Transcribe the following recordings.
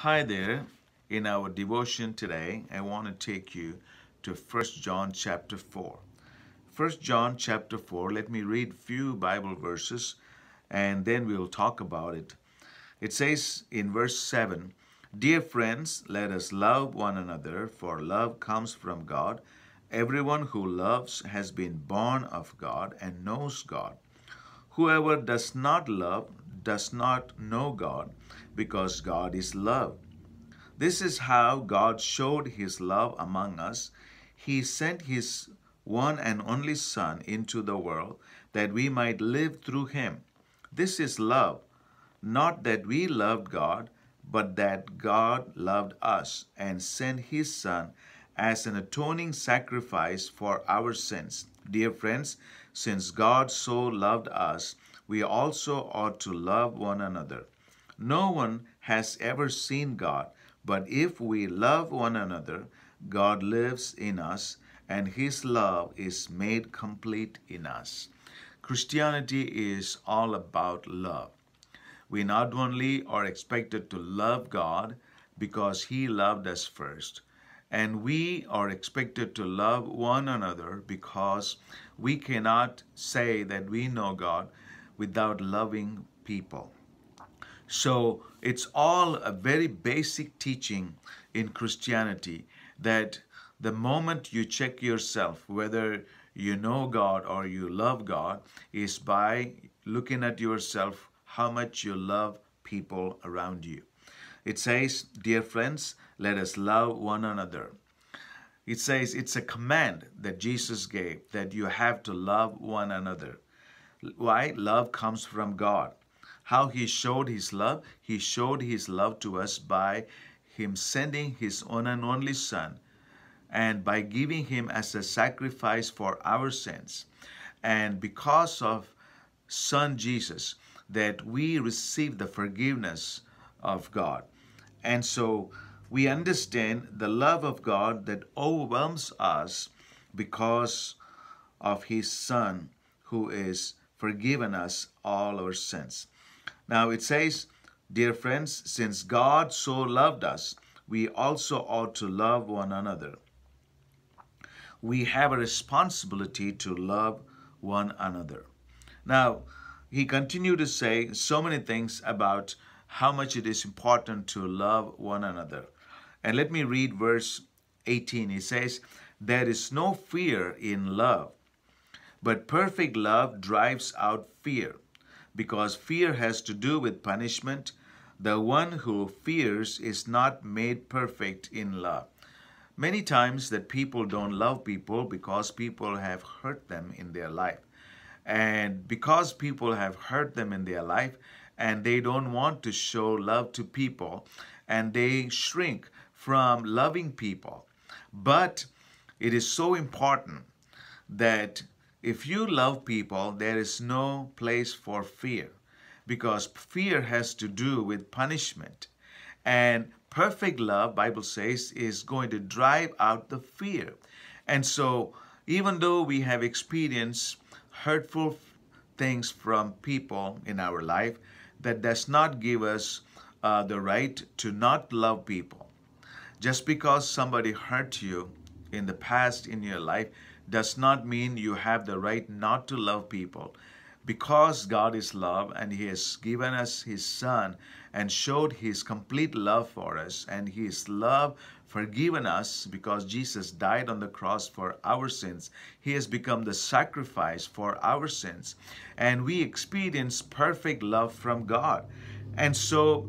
Hi there. In our devotion today, I want to take you to First John chapter 4. First John chapter 4, let me read few Bible verses and then we'll talk about it. It says in verse 7, "Dear friends, let us love one another, for love comes from God. Everyone who loves has been born of God and knows God. Whoever does not love does not know God, because God is love. This is how God showed his love among us. He sent his one and only Son into the world that we might live through him. This is love, not that we loved God, but that God loved us and sent his Son as an atoning sacrifice for our sins. Dear friends, since God so loved us, we also ought to love one another. No one has ever seen God, but if we love one another, God lives in us, and his love is made complete in us." Christianity is all about love. We not only are expected to love God because he loved us first, and we are expected to love one another because we cannot say that we know God without loving people. So it's all a very basic teaching in Christianity that the moment you check yourself whether you know God or you love God is by looking at yourself how much you love people around you. It says, "Dear friends, let us love one another." It says it's a command that Jesus gave that you have to love one another. Why? Love comes from God. How he showed his love? He showed his love to us by him sending his one and only Son and by giving him as a sacrifice for our sins. And because of Son Jesus, that we receive the forgiveness of God. And so we understand the love of God that overwhelms us because of his Son who is forgiven us all our sins. Now it says, "Dear friends, since God so loved us, we also ought to love one another." We have a responsibility to love one another. Now, he continued to say so many things about how much it is important to love one another. And let me read verse 18. It says, "There is no fear in love, but perfect love drives out fear, because fear has to do with punishment. The one who fears is not made perfect in love." Many times that people don't love people because people have hurt them in their life. And because people have hurt them in their life and they don't want to show love to people and they shrink from loving people. But it is so important that if you love people, there is no place for fear, because fear has to do with punishment. And perfect love, Bible says, is going to drive out the fear. And so even though we have experienced hurtful things from people in our life, that does not give us the right to not love people. Just because somebody hurt you in the past in your life does not mean you have the right not to love people. Because God is love and he has given us his Son and showed his complete love for us, and his love forgiven us because Jesus died on the cross for our sins. He has become the sacrifice for our sins, and we experience perfect love from God. And so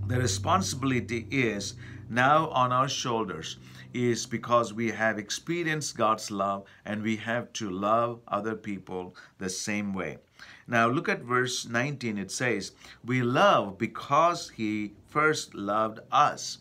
the responsibility is now on our shoulders, is because we have experienced God's love and we have to love other people the same way. Now look at verse 19. It says, "We love because he first loved us."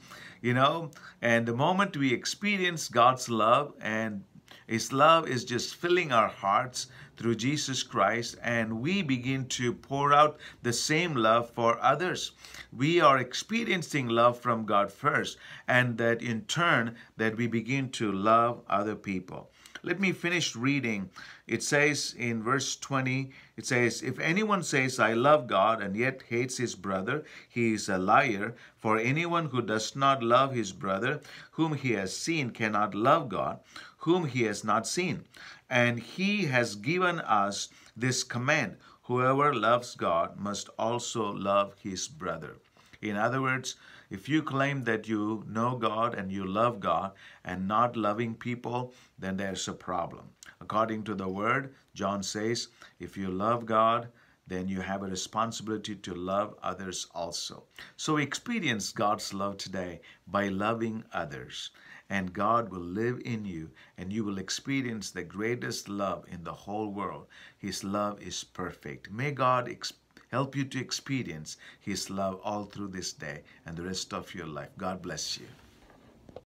And the moment we experience God's love, and his love is just filling our hearts through Jesus Christ, and we begin to pour out the same love for others. We are experiencing love from God first, and that in turn that we begin to love other people. Let me finish reading. It says in verse 20, it says, if anyone says, I love God and yet hates his brother, he is a liar. For anyone who does not love his brother, whom he has seen, cannot love God, whom he has not seen. And he has given us this command: whoever loves God must also love his brother. In other words, if you claim that you know God and you love God and not loving people, then there's a problem. According to the word, John says, if you love God, then you have a responsibility to love others also. So experience God's love today by loving others. And God will live in you, and you will experience the greatest love in the whole world. His love is perfect. May God help you to experience His love all through this day and the rest of your life. God bless you.